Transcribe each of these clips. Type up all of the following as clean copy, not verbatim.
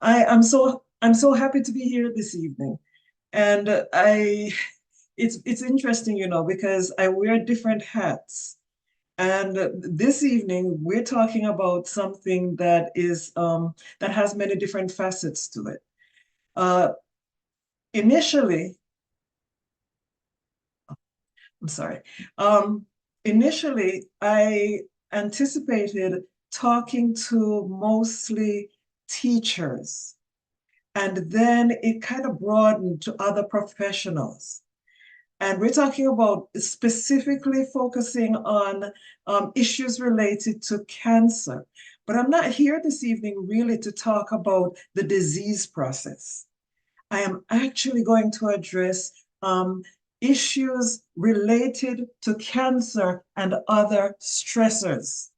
I'm so happy to be here this evening. And it's interesting, because I wear different hats. And this evening we're talking about something that has many different facets to it. Uh, initially, I'm sorry. Um, initially, I anticipated talking to mostly teachers. And then it kind of broadened to other professionals. And we're talking about specifically focusing on issues related to cancer. But I'm not here this evening really to talk about the disease process. I am actually going to address issues related to cancer and other stressors.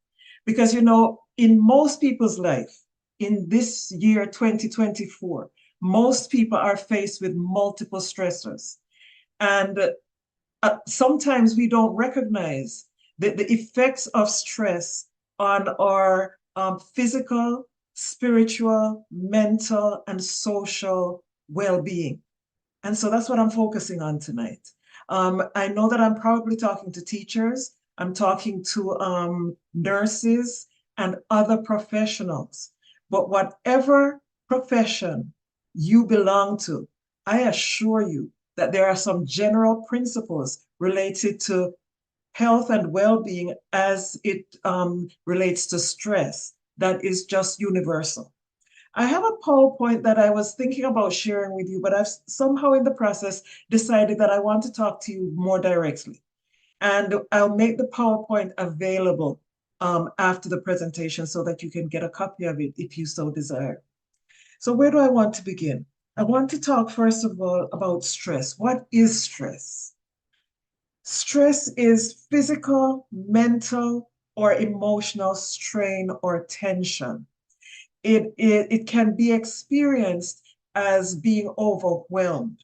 Because, in most people's life, in this year 2024, most people are faced with multiple stressors. And sometimes we don't recognize the effects of stress on our physical, spiritual, mental, and social well being. And so that's what I'm focusing on tonight. I know that I'm probably talking to teachers, I'm talking to nurses and other professionals. But whatever profession you belong to, I assure you that there are some general principles related to health and well-being as it relates to stress that is just universal. I have a PowerPoint that I was thinking about sharing with you, but I've somehow in the process decided that I want to talk to you more directly. And I'll make the PowerPoint available after the presentation so that you can get a copy of it if you so desire. So where do I want to begin? I want to talk first of all about stress. What is stress? Stress is physical, mental, or emotional strain or tension. It can be experienced as being overwhelmed.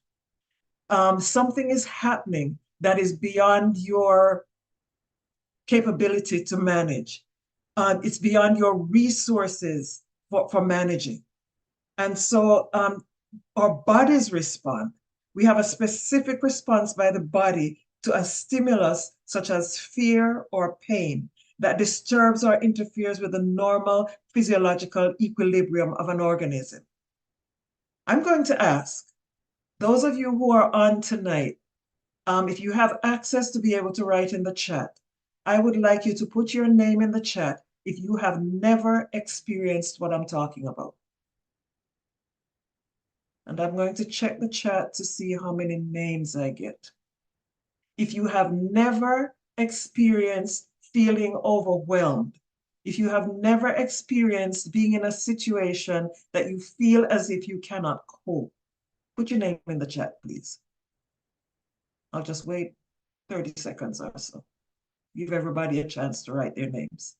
Something is happening that is beyond your capability to manage. It's beyond your resources for managing. And so our bodies respond. We have a specific response by the body to a stimulus such as fear or pain that disturbs or interferes with the normal physiological equilibrium of an organism. I'm going to ask those of you who are on tonight, if you have access to be able to write in the chat, I would like you to put your name in the chat if you have never experienced what I'm talking about. And I'm going to check the chat to see how many names I get. If you have never experienced feeling overwhelmed, if you have never experienced being in a situation that you feel as if you cannot cope, put your name in the chat, please. I'll just wait 30 seconds or so. Give everybody a chance to write their names.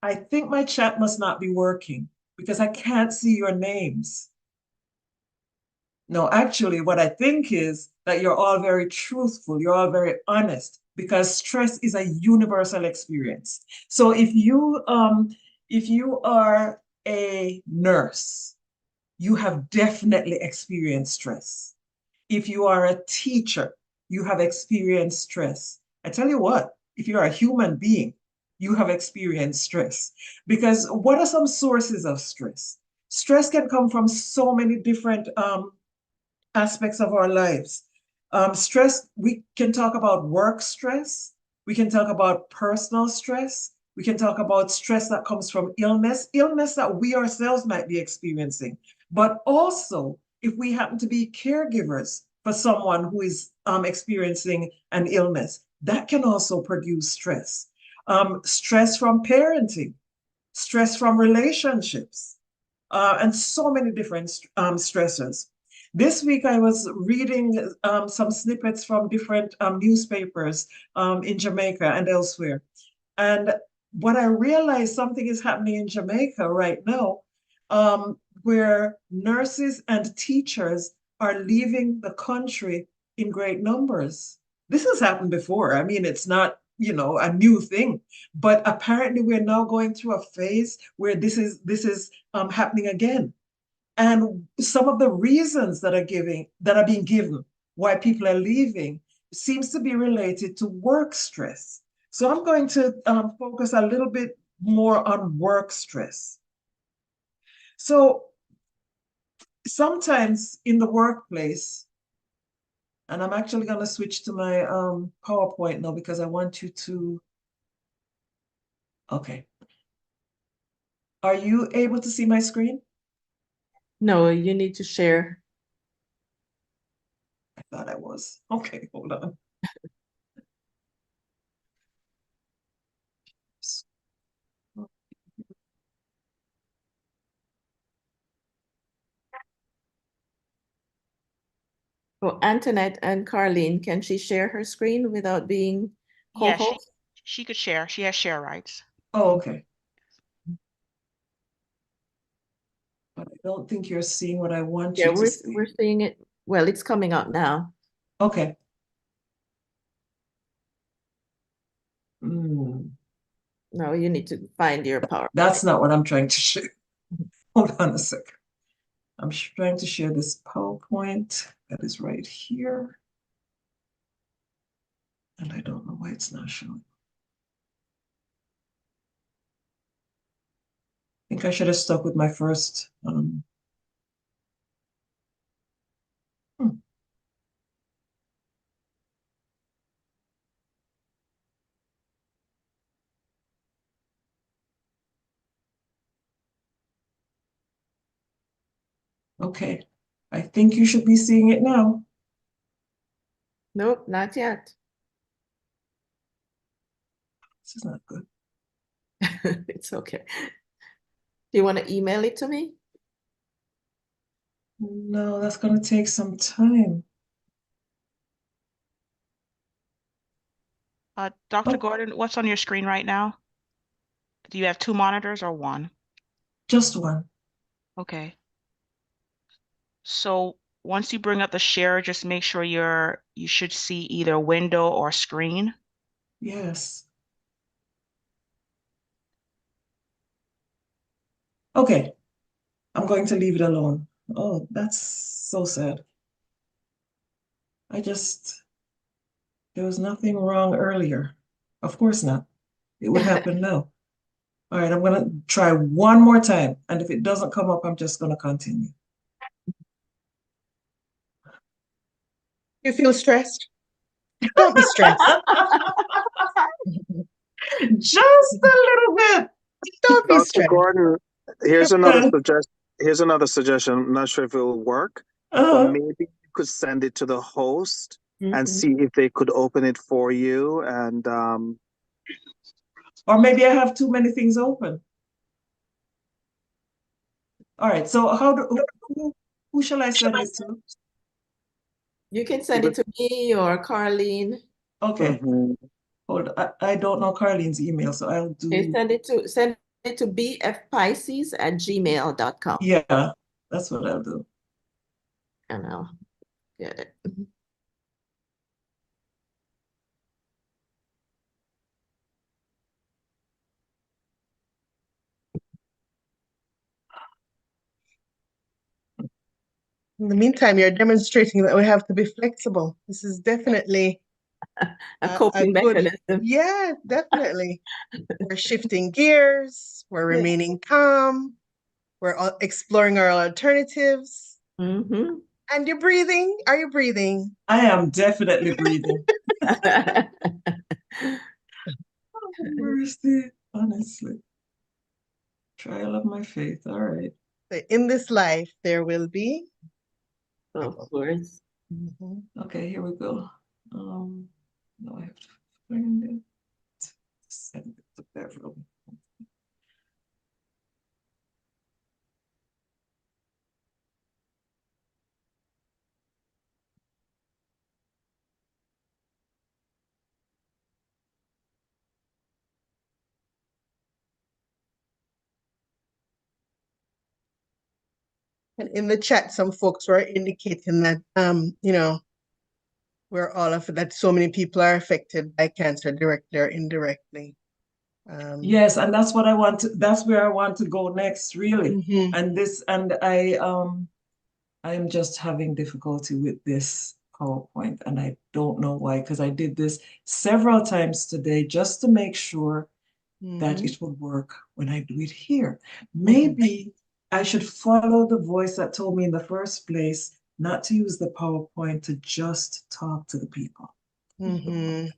I think my chat must not be working because I can't see your names. No, actually, what I think is that you're all very truthful, you're all very honest, because stress is a universal experience. So if you are a nurse, you have definitely experienced stress. If you are a teacher, you have experienced stress. I tell you what, if you're a human being, you have experienced stress. Because what are some sources of stress? Stress can come from so many different aspects of our lives. Stress, we can talk about work stress, we can talk about personal stress, we can talk about stress that comes from illness that we ourselves might be experiencing. But also, if we happen to be caregivers for someone who is experiencing an illness, that can also produce stress. Stress from parenting, stress from relationships, and so many different stressors. This week, I was reading some snippets from different newspapers in Jamaica and elsewhere. And what I realized something is happening in Jamaica right now, where nurses and teachers are leaving the country in great numbers. this has happened before. I mean, it's not, a new thing, but apparently we're now going through a phase where this is happening again. And some of the reasons that are being given why people are leaving seems to be related to work stress. So I'm going to focus a little bit more on work stress. So sometimes in the workplace, and I'm actually going to switch to my PowerPoint now because I want you to, okay. Are you able to see my screen? No, you need to share. I thought I was. Okay, hold on. So Antoinette and Carlene, can she share her screen without being Yeah, co-host? she could share. She has share rights. Oh, okay. But I don't think you're seeing what I want Yeah, you to see. we're seeing it. Well, it's coming up now. Okay. Mm, No, you need to find your PowerPoint. that's not what I'm trying to share. Hold on a sec. I'm trying to share this PowerPoint that is right here. And I don't know why it's not showing. I think I should have stuck with my first. Hmm. Okay. I think you should be seeing it now. Nope, not yet. This is not good. It's okay. Do you want to email it to me? No, that's going to take some time. Dr. Oh, Gordon, what's on your screen right now? Do you have two monitors or one? just one. Okay. So once you bring up the share, just make sure you should see either window or screen. Yes. Okay. I'm going to leave it alone. Oh, that's so sad. There was nothing wrong earlier. Of course not. It would happen now. All right, I'm going to try one more time. And if it doesn't come up, I'm just going to continue. You feel stressed? Don't be stressed. Just a little bit. Don't be Dr. stressed. Gordon, here's another suggestion. I'm not sure if it will work, but maybe you could send it to the host and see if they could open it for you. And Or maybe I have too many things open. All right, so who shall I send it to? You can send it to me or Carlene. Okay, mhm. hold on. I don't know Carlene's email, so I'll Okay, do. send it to bfpisces@gmail.com. Yeah, that's what I'll do. And I'll get it. In the meantime, you're demonstrating that we have to be flexible. This is definitely A a coping good, mechanism. yeah, definitely. We're shifting gears, we're Yeah. remaining calm, we're exploring our alternatives. Mm-hmm. And you're breathing. Are you breathing? I am definitely breathing. Oh, mercy, honestly. Trial of my faith. All right. So in this life, there will be. Of course. Mhm. Okay, here we go. Now I have to find it. Send it to Beverly. And in the chat, some folks were indicating that, where all of that, so many people are affected by cancer directly or indirectly. Yes, and that's what I want to, that's where I want to go next, really. Mhm. And I am just having difficulty with this PowerPoint, and I don't know why, because I did this several times today just to make sure that Mhm. it would work when I do it here. Maybe I should follow the voice that told me in the first place not to use the PowerPoint, to just talk to the people. Mhm.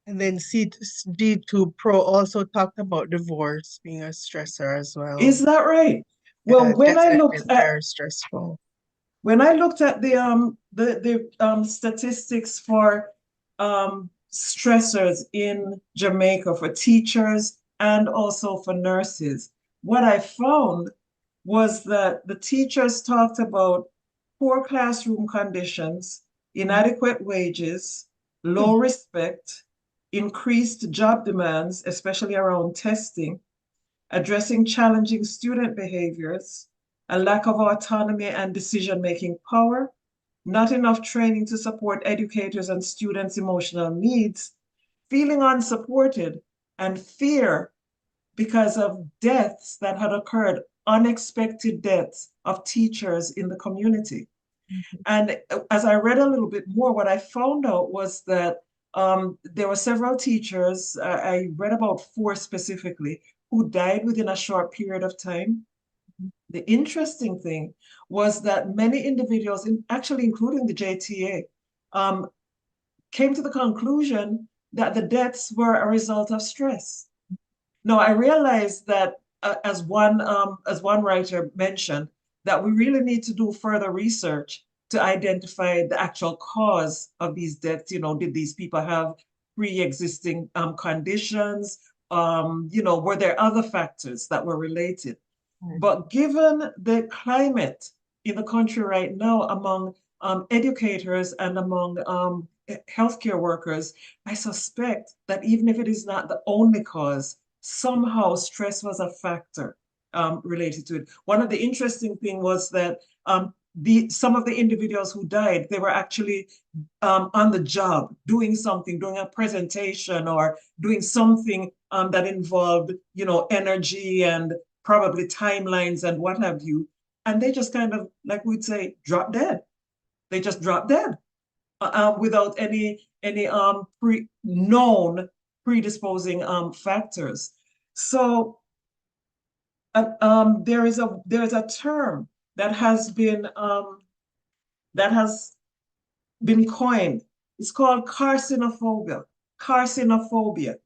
And then G2 Pro also talked about divorce being a stressor as well. Is that right? Well, Yeah, when I definitely looked at very stressful. the statistics for stressors in Jamaica for teachers and also for nurses, what I found was that the teachers talked about poor classroom conditions, inadequate wages, low respect, increased job demands, especially around testing, addressing challenging student behaviors, a lack of autonomy and decision-making power, not enough training to support educators and students' emotional needs, feeling unsupported, and fear because of deaths that had occurred, unexpected deaths of teachers in the community. And as I read a little bit more, what I found out was that there were several teachers, I read about 4 specifically, who died within a short period of time. The interesting thing was that many individuals, actually including the JTA, came to the conclusion that the deaths were a result of stress. Now, I realized that as one writer mentioned, that we really need to do further research to identify the actual cause of these deaths. You know, did these people have pre-existing conditions? Were there other factors that were related? But given the climate in the country right now among educators and among healthcare workers, I suspect that even if it is not the only cause, somehow stress was a factor related to it. One of the interesting things was that some of the individuals who died, they were actually on the job, doing something, doing a presentation or doing something that involved, energy and probably timelines and what have you. And they just kind of, like we'd say, drop dead. They just drop dead without any known predisposing factors. So there is a term that has been coined. It's called carcinophobia. Carcinophobia.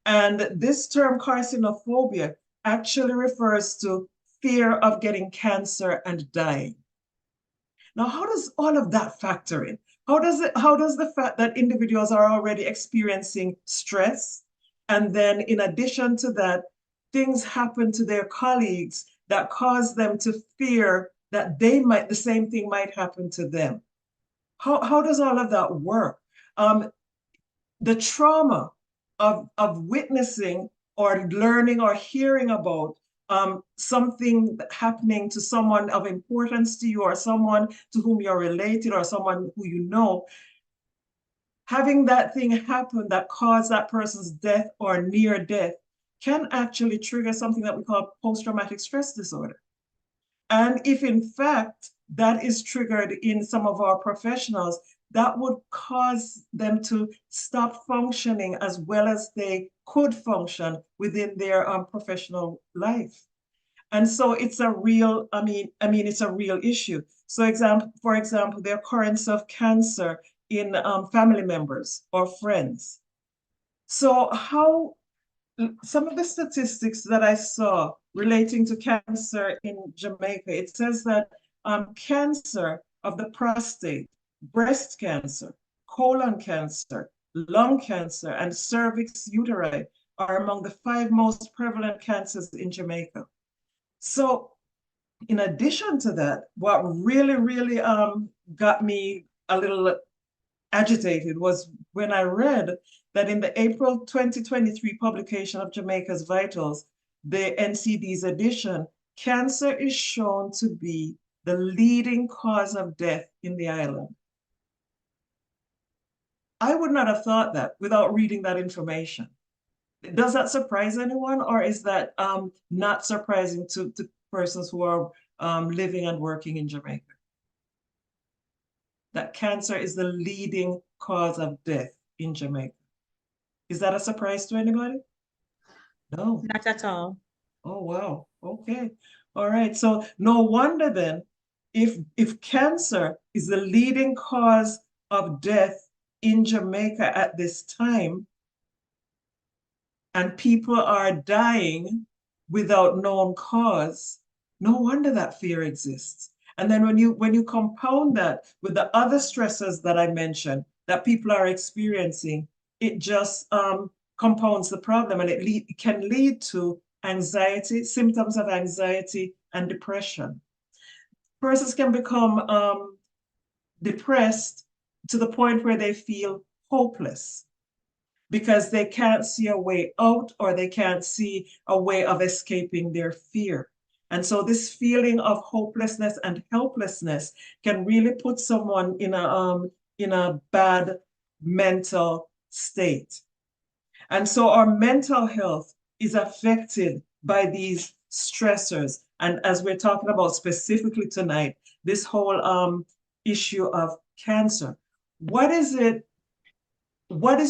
And this term carcinophobia actually refers to fear of getting cancer and dying. Now, how does all of that factor in? How does the fact that individuals are already experiencing stress, and then in addition to that, things happen to their colleagues that cause them to fear that the same thing might happen to them? How does all of that work? The trauma of witnessing or learning or hearing about something happening to someone of importance to you or someone to whom you're related or someone who you know, having that thing happen that caused that person's death or near death can actually trigger something that we call post-traumatic stress disorder. And if in fact that is triggered in some of our professionals, that would cause them to stop functioning as well as they could function within their professional life. And so it's a real, it's a real issue. So for example, the occurrence of cancer in family members or friends. So some of the statistics that I saw relating to cancer in Jamaica, it says that cancer of the prostate, breast cancer, colon cancer, lung cancer, and cervix uteri are among the 5 most prevalent cancers in Jamaica. So in addition to that, what really, really got me a little agitated was when I read that in the April 2023 publication of Jamaica's Vitals, the NCD's edition, cancer is shown to be the leading cause of death in the island. I would not have thought that without reading that information. Does that surprise anyone, or is that not surprising to persons who are living and working in Jamaica? That cancer is the leading cause of death in Jamaica. Is that a surprise to anybody? No. Not at all. Oh, wow. Okay. All right. So no wonder then, if cancer is the leading cause of death in Jamaica at this time, and people are dying without known cause, no wonder that fear exists. And then when you compound that with the other stresses that I mentioned that people are experiencing, it just compounds the problem, and it can lead to anxiety, symptoms of anxiety and depression. Persons can become depressed to the point where they feel hopeless, because they can't see a way out, or they can't see a way of escaping their fear. And so this feeling of hopelessness and helplessness can really put someone in a bad mental state. And so our mental health is affected by these stressors. And as we're talking about specifically tonight, this whole issue of cancer, what is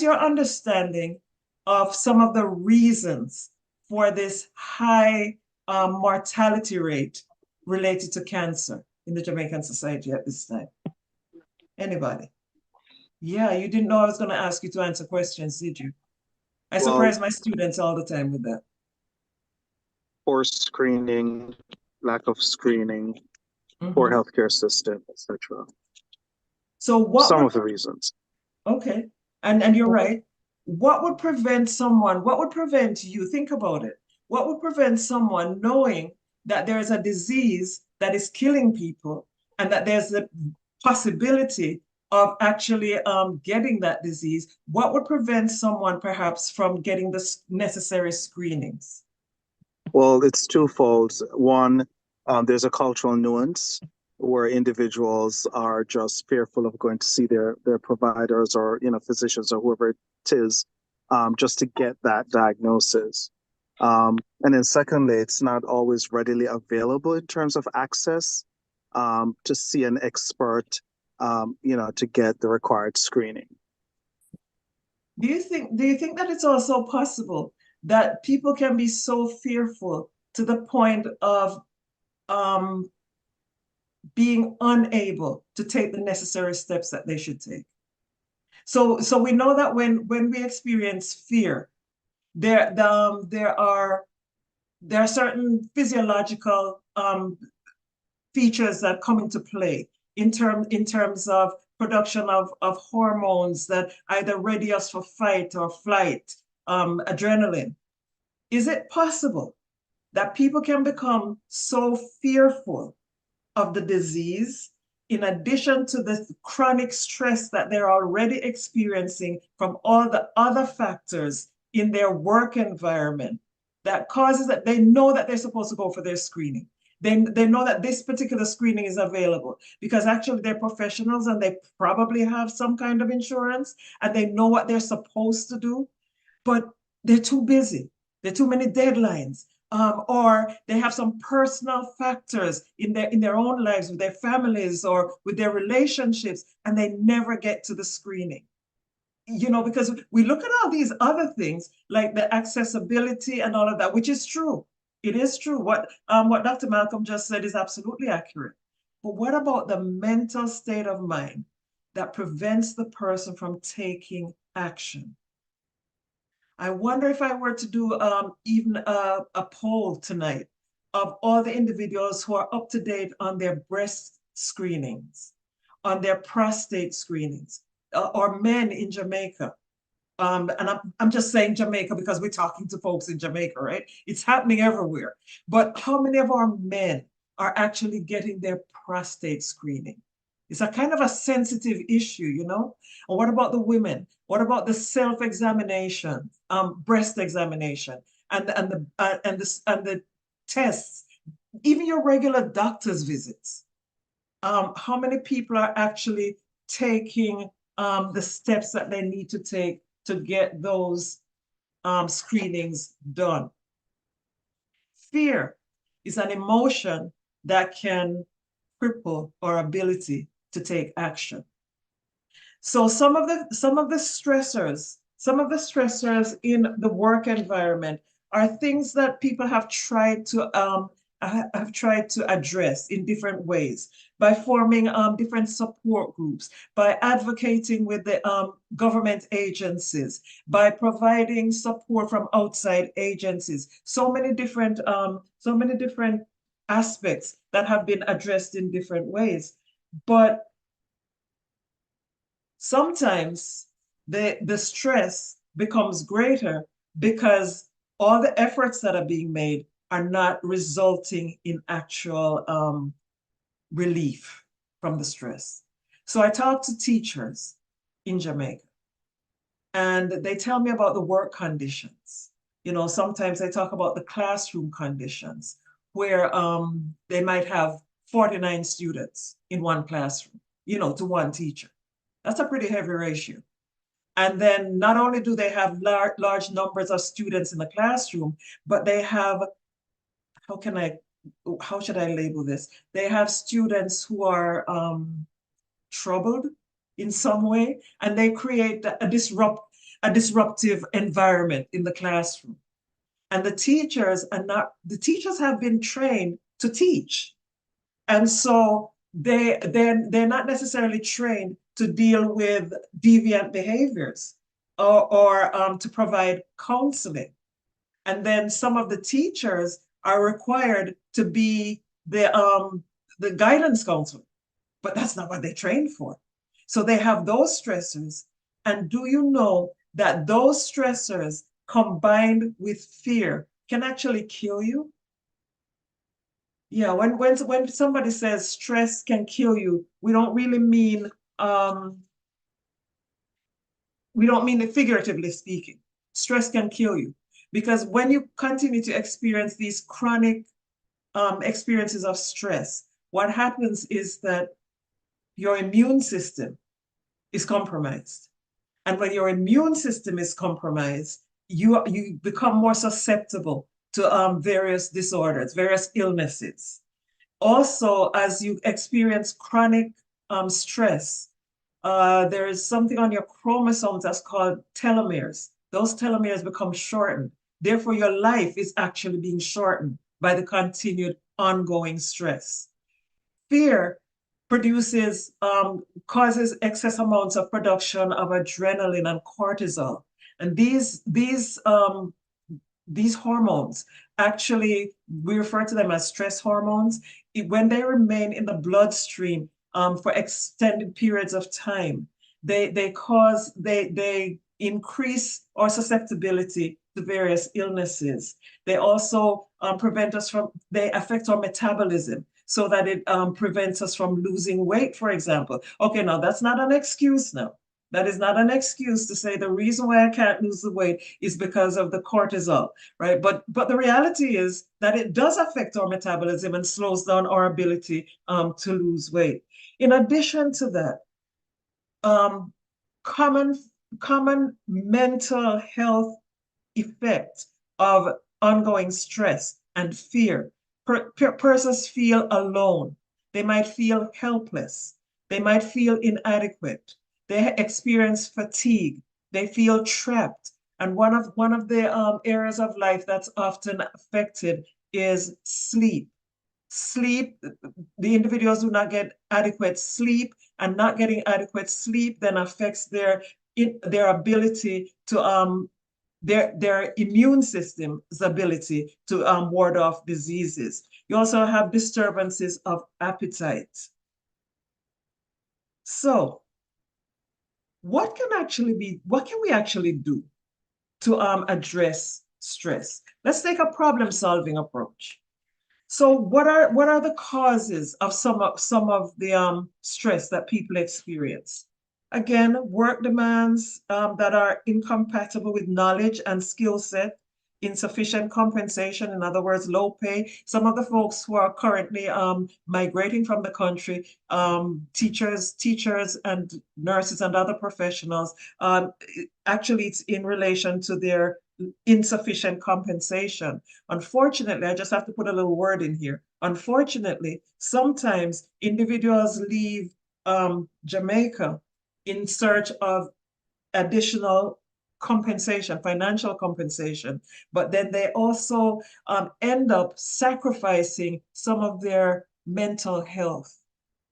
your understanding of some of the reasons for this high mortality rate related to cancer in the Jamaican society at this time? Anybody? Yeah, you didn't know I was going to ask you to answer questions, did you? I surprise my students all the time with that. Poor screening, lack of screening, poor healthcare system, etc. So what some of the reasons. Okay. And you're right. What would prevent someone, what would prevent you, think about it, what would prevent someone knowing that there is a disease that is killing people, and that there's a possibility of actually getting that disease? What would prevent someone perhaps from getting the necessary screenings? Well, it's twofold. One, there's a cultural nuance where individuals are just fearful of going to see their providers, or physicians, or whoever it is, just to get that diagnosis. And then secondly, it's not always readily available in terms of access to see an expert, to get the required screening. Do you think that it's also possible that people can be so fearful to the point of being unable to take the necessary steps that they should take? So we know that when we experience fear, there are certain physiological features that come into play in terms of production of hormones that either ready us for fight or flight, adrenaline. Is it possible that people can become so fearful of the disease, in addition to the chronic stress that they're already experiencing from all the other factors in their work environment, that causes that they know that they're supposed to go for their screening? They know that this particular screening is available because actually they're professionals and they probably have some kind of insurance and they know what they're supposed to do, but they're too busy. There are too many deadlines. Or they have some personal factors in their own lives, with their families or with their relationships, and they never get to the screening. Because we look at all these other things like the accessibility and all of that, which is true. It is true. What Dr. Malcolm just said is absolutely accurate. But what about the mental state of mind that prevents the person from taking action? I wonder if I were to do even a poll tonight of all the individuals who are up to date on their breast screenings, on their prostate screenings, or men in Jamaica. And I'm just saying Jamaica because we're talking to folks in Jamaica, right? It's happening everywhere. But how many of our men are actually getting their prostate screening? It's a kind of a sensitive issue, And what about the women? What about the self-examination, breast examination, and the tests, even your regular doctor's visits? how many people are actually taking the steps that they need to take to get those screenings done. Fear is an emotion that can cripple our ability to take action. So some of the stressors in the work environment are things that people have tried to address in different ways by forming different support groups, by advocating with the government agencies, by providing support from outside agencies. So many different aspects that have been addressed in different ways. But sometimes the stress becomes greater because all the efforts that are being made are not resulting in actual relief from the stress. So I talk to teachers in Jamaica, and they tell me about the work conditions. You know, sometimes they talk about the classroom conditions where they might have 49 students in one classroom, you know, to one teacher. That's a pretty heavy ratio. And then not only do they have large numbers of students in the classroom, but they have, how should I label this? They have students who are troubled in some way, and they create a disruptive environment in the classroom. And the teachers have been trained to teach. And so they're not necessarily trained to deal with deviant behaviors or to provide counseling. And then some of the teachers are required to be the guidance counselor, but that's not what they trained for. So they have those stressors. And do you know that those stressors combined with fear can actually kill you? Yeah, when somebody says stress can kill you, we don't really mean it figuratively speaking. Stress can kill you because when you continue to experience these chronic experiences of stress, what happens is that your immune system is compromised. And when your immune system is compromised, you become more susceptible to various disorders, various illnesses. Also, as you experience chronic stress, there is something on your chromosomes that's called telomeres. Those telomeres become shortened. Therefore, your life is actually being shortened by the continued ongoing stress. Fear causes excess amounts of production of adrenaline and cortisol. And these hormones, actually, we refer to them as stress hormones. When they remain in the bloodstream for extended periods of time, they increase our susceptibility to various illnesses. They also they affect our metabolism so that it prevents us from losing weight, for example. Okay, now that's not an excuse now. That is not an excuse to say the reason why I can't lose the weight is because of the cortisol, right? But the reality is that it does affect our metabolism and slows down our ability to lose weight. In addition to that, common mental health effect of ongoing stress and fear. Persons feel alone. They might feel helpless. They might feel inadequate. They experience fatigue. They feel trapped. And one of the areas of life that's often affected is sleep. Sleep, the individuals do not get adequate sleep, and not getting adequate sleep then affects their ability to their immune system's ability to ward off diseases. You also have disturbances of appetite. So what can we actually do to address stress? Let's take a problem-solving approach. So what are the causes of some of the stress that people experience? Again, work demands that are incompatible with knowledge and skill set. insufficient compensation, in other words, low pay. Some of the folks who are currently migrating from the country, teachers and nurses and other professionals, actually it's in relation to their insufficient compensation. Unfortunately, I just have to put a little word in here. Unfortunately, sometimes individuals leave Jamaica in search of additional compensation, financial compensation, but then they also end up sacrificing some of their mental health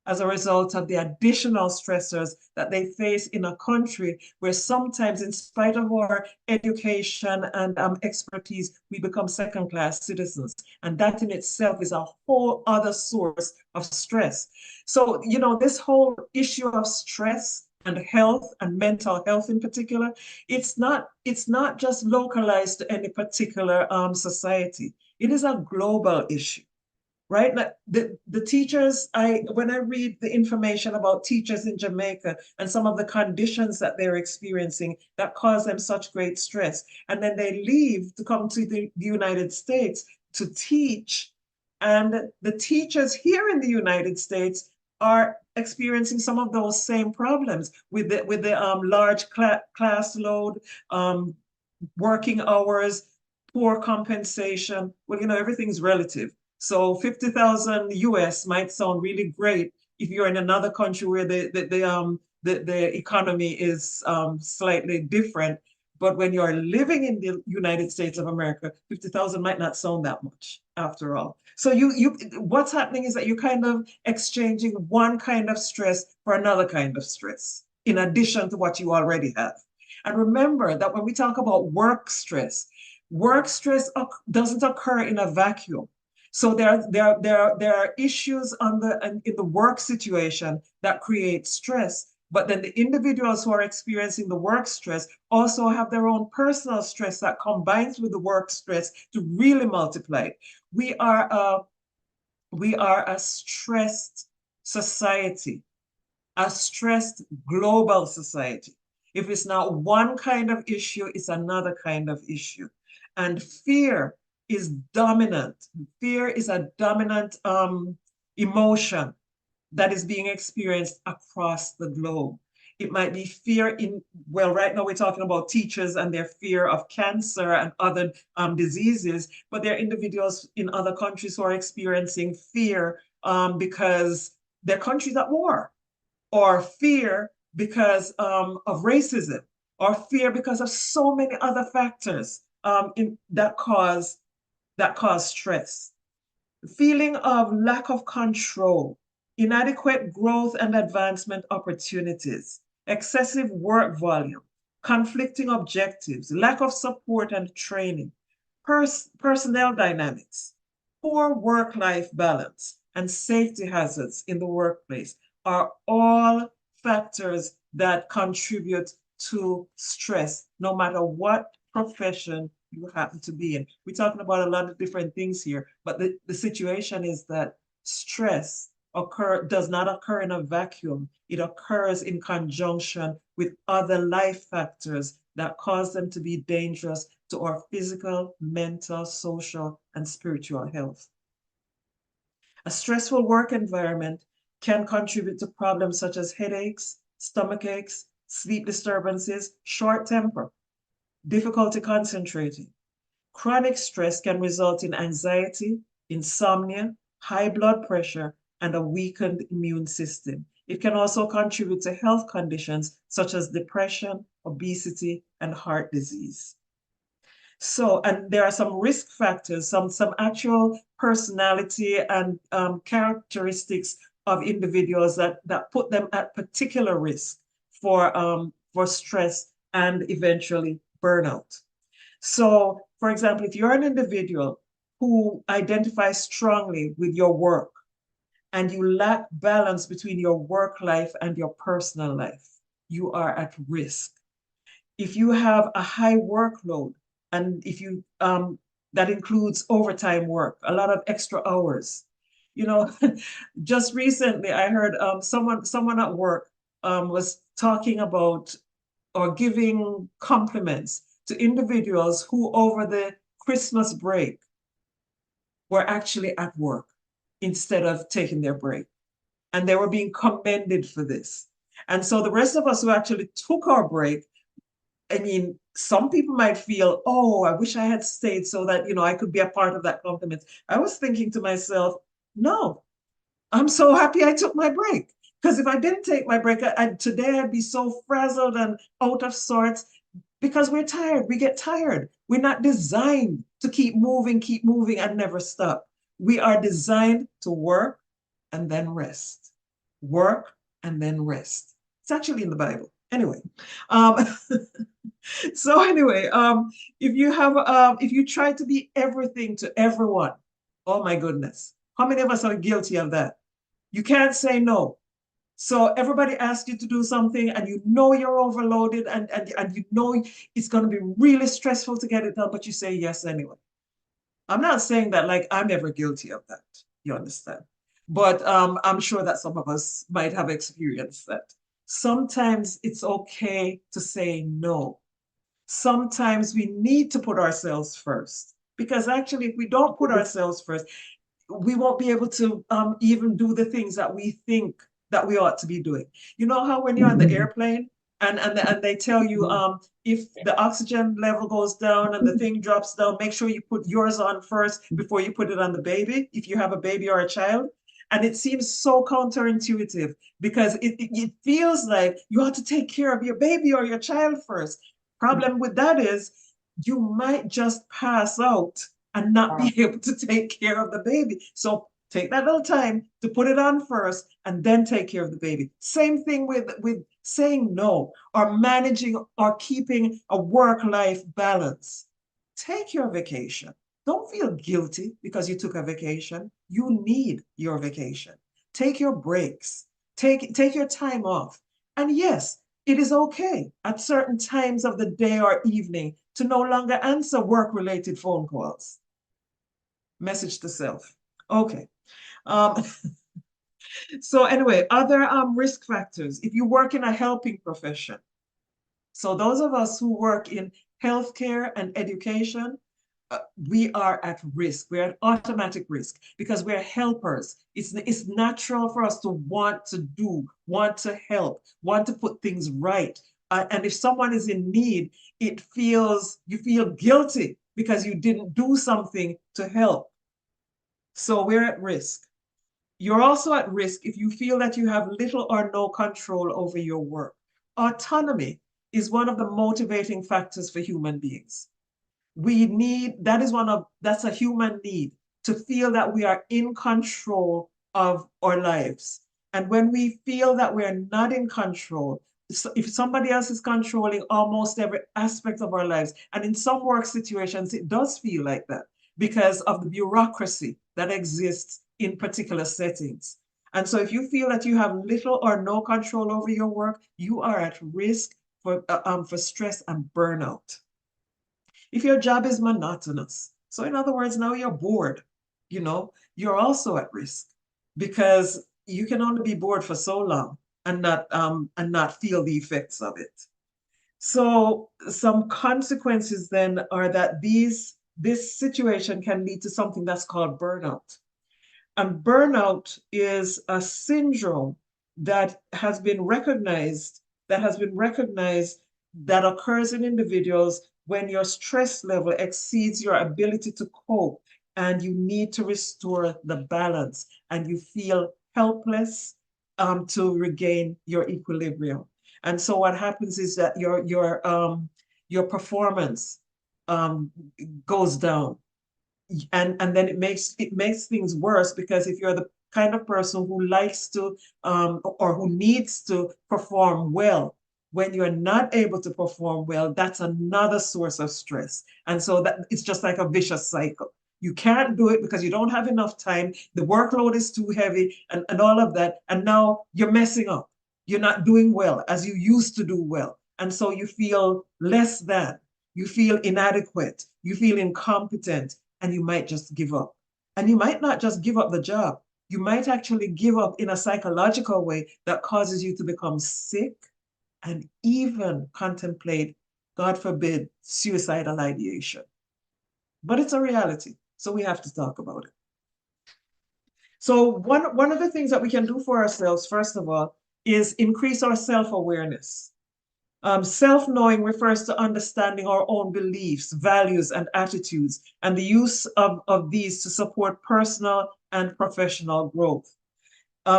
as a result of the additional stressors that they face in a country where sometimes, in spite of our education and expertise, we become second-class citizens. And that in itself is a whole other source of stress. So, you know, this whole issue of stress and health and mental health in particular, it's not just localized to any particular society. It is a global issue. Right? Like the teachers, when I read the information about teachers in Jamaica and some of the conditions that they're experiencing that cause them such great stress, and then they leave to come to the United States to teach, and the teachers here in the United States are experiencing some of those same problems with the large class load, working hours, poor compensation. Well, you know, everything's relative. So 50,000 US might sound really great if you're in another country where the economy is slightly different. But when you're living in the United States of America, 50,000 might not sound that much after all. So what's happening is that you're kind of exchanging one kind of stress for another kind of stress, in addition to what you already have. And remember that when we talk about work stress doesn't occur in a vacuum. So there are issues in the work situation that create stress, but then the individuals who are experiencing the work stress also have their own personal stress that combines with the work stress to really multiply it. We are a stressed society, a stressed global society. If it's not one kind of issue, it's another kind of issue. And fear is dominant. Fear is a dominant emotion that is being experienced across the globe. It might be fear well, right now we're talking about teachers and their fear of cancer and other diseases, but there are individuals in other countries who are experiencing fear because their country's at war, or fear because of racism, or fear because of so many other factors that cause stress. The feeling of lack of control, inadequate growth and advancement opportunities, excessive work volume, conflicting objectives, lack of support and training, personnel dynamics, poor work-life balance, and safety hazards in the workplace are all factors that contribute to stress, no matter what profession you happen to be in. We're talking about a lot of different things here, but the situation is that stress does not occur in a vacuum. It occurs in conjunction with other life factors that cause them to be dangerous to our physical, mental, social, and spiritual health. A stressful work environment can contribute to problems such as headaches, stomach aches, sleep disturbances, short temper, difficulty concentrating. Chronic stress can result in anxiety, insomnia, high blood pressure, and a weakened immune system. It can also contribute to health conditions such as depression, obesity, and heart disease. So, and there are some risk factors, some actual personality and characteristics of individuals that put them at particular risk for stress and eventually burnout. So, for example, if you're an individual who identifies strongly with your work and you lack balance between your work life and your personal life, you are at risk. If you have a high workload, and if you that includes overtime work, a lot of extra hours, you know, just recently I heard someone at work was talking about or giving compliments to individuals who over the Christmas break were actually at work instead of taking their break. And they were being commended for this. And so the rest of us who actually took our break, I mean, some people might feel, oh, I wish I had stayed so that, I could be a part of that compliment. I was thinking to myself, no, I'm so happy I took my break. Because if I didn't take my break, today I'd be so frazzled and out of sorts because we're tired. We get tired. We're not designed to keep moving, and never stop. We are designed to work and then rest. Work and then rest. It's actually in the Bible. Anyway, so anyway, if you try to be everything to everyone, oh my goodness, how many of us are guilty of that? You can't say no. So everybody asks you to do something and you're overloaded and it's going to be really stressful to get it done, but you say yes anyway. I'm not saying that like I'm ever guilty of that, you understand? But I'm sure that some of us might have experienced that. Sometimes it's okay to say no. Sometimes we need to put ourselves first, because actually if we don't put ourselves first, we won't be able to even do the things that we think that we ought to be doing. You know how when you're on the airplane and they tell you if the oxygen level goes down and the thing drops down, make sure you put yours on first before you put it on the baby, if you have a baby or a child. And it seems so counterintuitive because it feels like you ought to take care of your baby or your child first. Problem with that is you might just pass out and not be able to take care of the baby. So take that little time to put it on first and then take care of the baby. Same thing with saying no or managing or keeping a work-life balance. Take your vacation. Don't feel guilty because you took a vacation. You need your vacation. Take your breaks. Take your time off. And yes, it is okay at certain times of the day or evening to no longer answer work-related phone calls. Message to self. Okay. So anyway, other risk factors. If you work in a helping profession, so those of us who work in healthcare and education, we are at risk. We're at automatic risk because we're helpers. It's natural for us to want to do, want to help, want to put things right. And if someone is in need, you feel guilty because you didn't do something to help. So we're at risk. You're also at risk if you feel that you have little or no control over your work. Autonomy is one of the motivating factors for human beings. That's a human need, to feel that we are in control of our lives. And when we feel that we're not in control, if somebody else is controlling almost every aspect of our lives, and in some work situations, it does feel like that because of the bureaucracy that exists in particular settings. And so if you feel that you have little or no control over your work, you are at risk for stress and burnout. If your job is monotonous, so in other words, now you're bored, you're also at risk because you can only be bored for so long and not feel the effects of it. So some consequences then are that this situation can lead to something that's called burnout. And burnout is a syndrome that has been recognized that occurs in individuals when your stress level exceeds your ability to cope and you need to restore the balance and you feel helpless to regain your equilibrium. And so what happens is that your performance goes down. And then it makes things worse because if you're the kind of person who likes to or who needs to perform well, when you're not able to perform well, that's another source of stress. And so that it's just like a vicious cycle. You can't do it because you don't have enough time. The workload is too heavy and all of that. And now you're messing up. You're not doing well as you used to do well. And so you feel less than, you feel inadequate, you feel incompetent, and you might just give up. And you might not just give up the job. You might actually give up in a psychological way that causes you to become sick and even contemplate, God forbid, suicidal ideation. but it's a reality. So we have to talk about it. So one of the things that we can do for ourselves, first of all, is increase our self-awareness. Self-knowing refers to understanding our own beliefs, values, and attitudes, and the use of these to support personal and professional growth.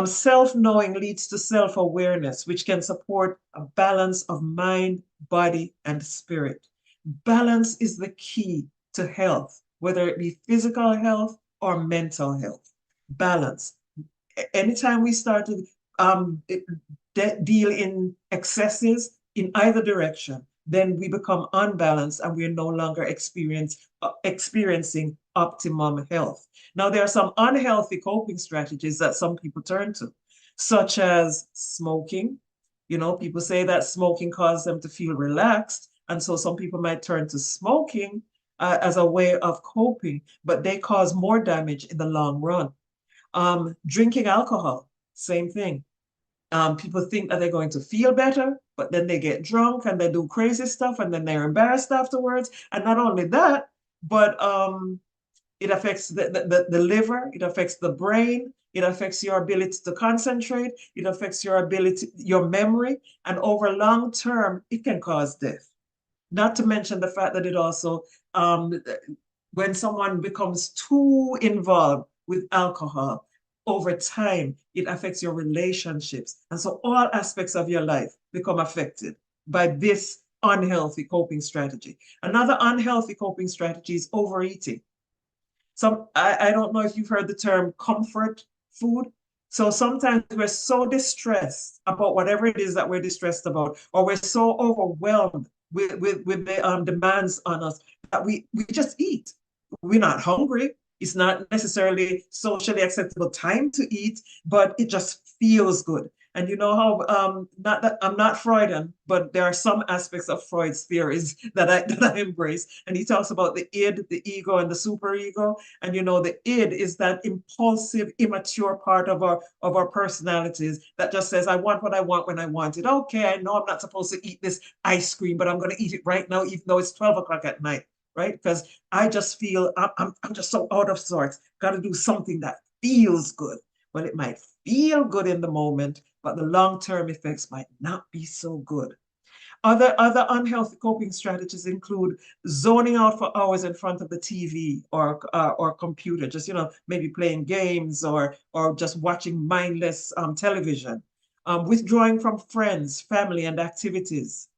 Self-knowing leads to self-awareness, which can support a balance of mind, body, and spirit. Balance is the key to health, whether it be physical health or mental health. Balance. Anytime we start to deal in excesses in either direction, then we become unbalanced and we're no longer experiencing optimum health. Now, there are some unhealthy coping strategies that some people turn to, such as smoking. You know, people say that smoking causes them to feel relaxed. And so some people might turn to smoking as a way of coping, but they cause more damage in the long run. Drinking alcohol, same thing. People think that they're going to feel better, but then they get drunk and they do crazy stuff and then they're embarrassed afterwards. And not only that, but it affects the liver, it affects the brain, it affects your ability to concentrate, it affects your memory, and over long term, it can cause death. Not to mention the fact that it also, when someone becomes too involved with alcohol, over time, it affects your relationships. And so all aspects of your life become affected by this unhealthy coping strategy. Another unhealthy coping strategy is overeating. I don't know if you've heard the term comfort food. So sometimes we're so distressed about whatever it is that we're distressed about, or we're so overwhelmed with the demands on us that we just eat. We're not hungry. It's not necessarily socially acceptable time to eat, but it just feels good. And you know how, not that I'm not Freudian, but there are some aspects of Freud's theories that I embrace. And he talks about the id, the ego, and the superego. And you know, the id is that impulsive, immature part of our personalities that just says, I want what I want when I want it. Okay, I know I'm not supposed to eat this ice cream, but I'm going to eat it right now, even though it's 12 o'clock at night. Right? Because I just feel I'm just so out of sorts. Got to do something that feels good. Well, it might feel good in the moment, but the long-term effects might not be so good. Other unhealthy coping strategies include zoning out for hours in front of the TV or computer, just maybe playing games or just watching mindless television, withdrawing from friends, family, and activities,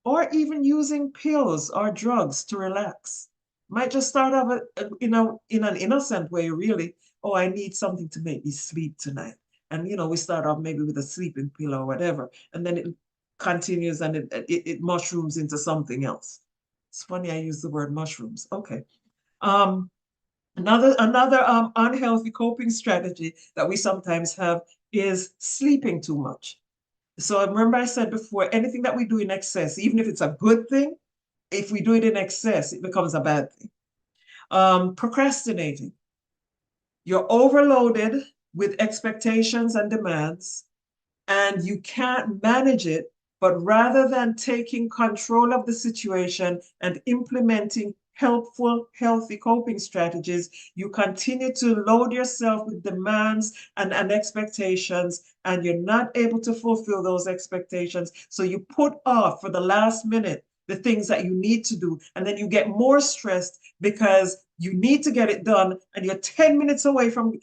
or even using pills or drugs to relax. Might just start off in an innocent way, really. Oh, I need something to make me sleep tonight. And, we start off maybe with a sleeping pill or whatever. And then it continues and it mushrooms into something else. It's funny I use the word mushrooms. Okay. Another unhealthy coping strategy that we sometimes have is sleeping too much. So remember I said before, anything that we do in excess, even if it's a good thing, if we do it in excess, it becomes a bad thing. Procrastinating. You're overloaded with expectations and demands, and you can't manage it, but rather than taking control of the situation and implementing helpful, healthy coping strategies, you continue to load yourself with demands and expectations, and you're not able to fulfill those expectations. So you put off for the last minute the things that you need to do, and then you get more stressed because you need to get it done, and you're 10 minutes away from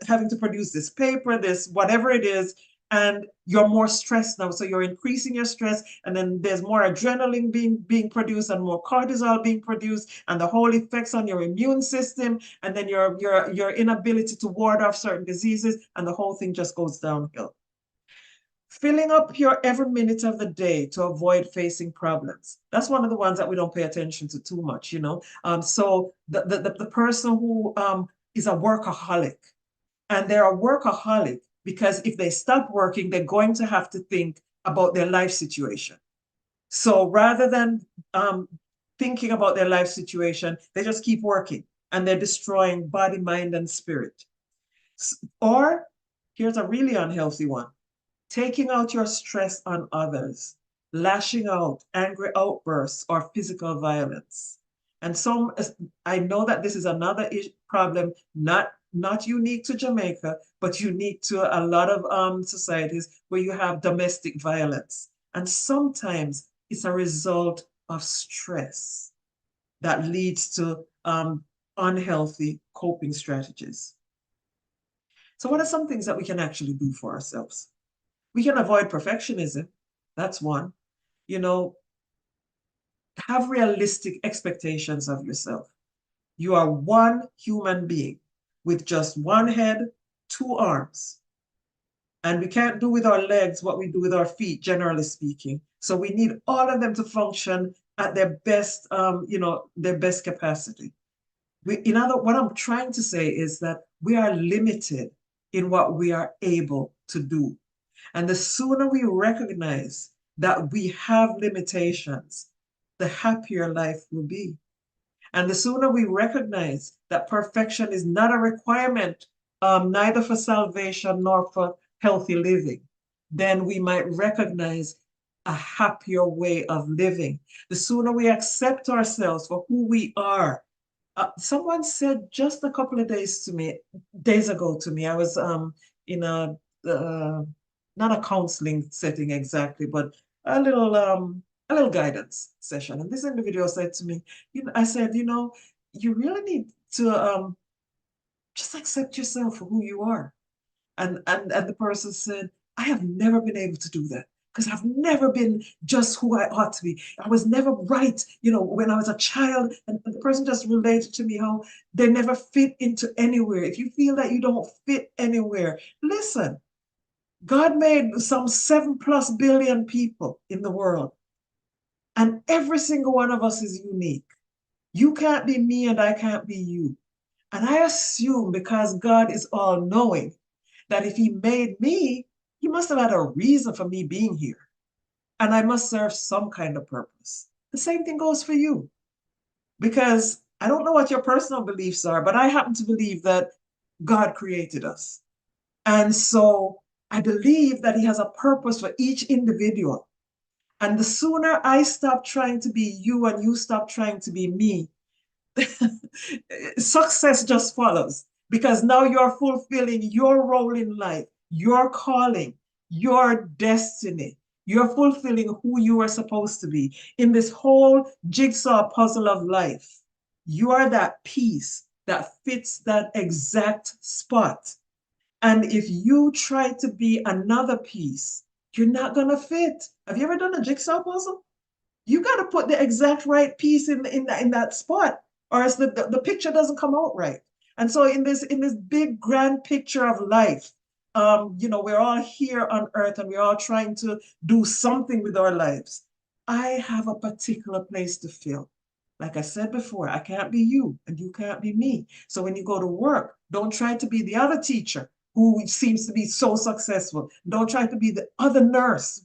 having to produce this paper, this whatever it is, and you're more stressed now. So you're increasing your stress, and then there's more adrenaline being produced and more cortisol being produced, and the whole effects on your immune system, and then your inability to ward off certain diseases, and the whole thing just goes downhill. Filling up your every minute of the day to avoid facing problems. That's one of the ones that we don't pay attention to too much, So the person who is a workaholic, and they're a workaholic because if they stop working, they're going to have to think about their life situation. So rather than thinking about their life situation, they just keep working, and they're destroying body, mind, and spirit. Or here's a really unhealthy one. Taking out your stress on others, lashing out, angry outbursts, or physical violence. And I know that this is another problem, not unique to Jamaica, but unique to a lot of societies where you have domestic violence. And sometimes it's a result of stress that leads to unhealthy coping strategies. So what are some things that we can actually do for ourselves? We can avoid perfectionism. That's one. You know, have realistic expectations of yourself. You are one human being with just one head, two arms. And we can't do with our legs what we do with our feet, generally speaking. So we need all of them to function at their best, their best capacity. What I'm trying to say is that we are limited in what we are able to do. And the sooner we recognize that we have limitations, the happier life will be. And the sooner we recognize that perfection is not a requirement, neither for salvation nor for healthy living, then we might recognize a happier way of living. The sooner we accept ourselves for who we are. Someone said just a couple of days ago to me, I was in a, not a counseling setting exactly, but a little guidance session. And this individual said to me, I said, you really need to just accept yourself for who you are. And the person said, I have never been able to do that because I've never been just who I ought to be. I was never right, when I was a child. And the person just related to me how they never fit into anywhere. If you feel that you don't fit anywhere, listen, God made some 7+ billion people in the world. And every single one of us is unique. You can't be me and I can't be you. And I assume because God is all-knowing, that if he made me, he must have had a reason for me being here. And I must serve some kind of purpose. The same thing goes for you. Because I don't know what your personal beliefs are, but I happen to believe that God created us. And so I believe that he has a purpose for each individual. And the sooner I stop trying to be you and you stop trying to be me, success just follows. Because now you're fulfilling your role in life, your calling, your destiny. You're fulfilling who you are supposed to be in this whole jigsaw puzzle of life. You are that piece that fits that exact spot. And if you try to be another piece, you're not going to fit. Have you ever done a jigsaw puzzle? You got to put the exact right piece in that spot, or else the picture doesn't come out right. And so in this big grand picture of life, we're all here on earth and we're all trying to do something with our lives. I have a particular place to fill. Like I said before, I can't be you and you can't be me. So when you go to work, don't try to be the other teacher who seems to be so successful. Don't try to be the other nurse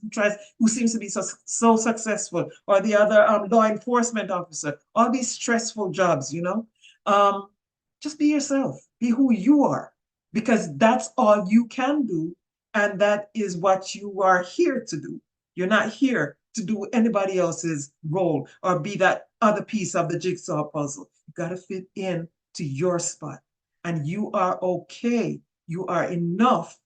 who seems to be so successful, or the other law enforcement officer. All these stressful jobs, just be yourself. Be who you are, because that's all you can do, and that is what you are here to do. You're not here to do anybody else's role or be that other piece of the jigsaw puzzle. You got to fit in to your spot, and you are okay. You are enough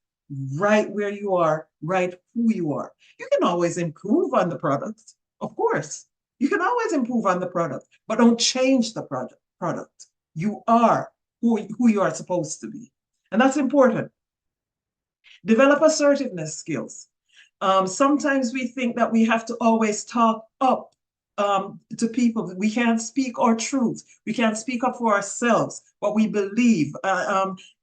right where you are, right who you are. You can always improve on the product, of course. You can always improve on the product, but don't change the product. You are who you are supposed to be. And that's important. Develop assertiveness skills. Sometimes we think that we have to always talk up to people. We can't speak our truth. We can't speak up for ourselves, what we believe.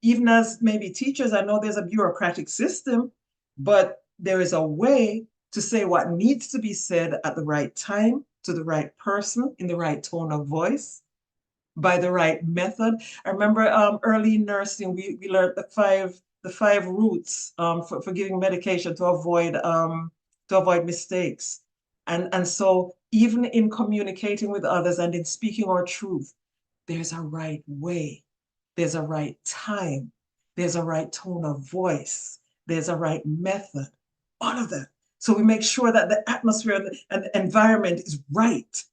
Even as maybe teachers, I know there's a bureaucratic system, but there is a way to say what needs to be said at the right time, to the right person, in the right tone of voice, by the right method. I remember early in nursing, we learned the five routes for giving medication to avoid mistakes. And so even in communicating with others and in speaking our truth, there's a right way, there's a right time, there's a right tone of voice, there's a right method, all of that. So we make sure that the atmosphere and the environment is right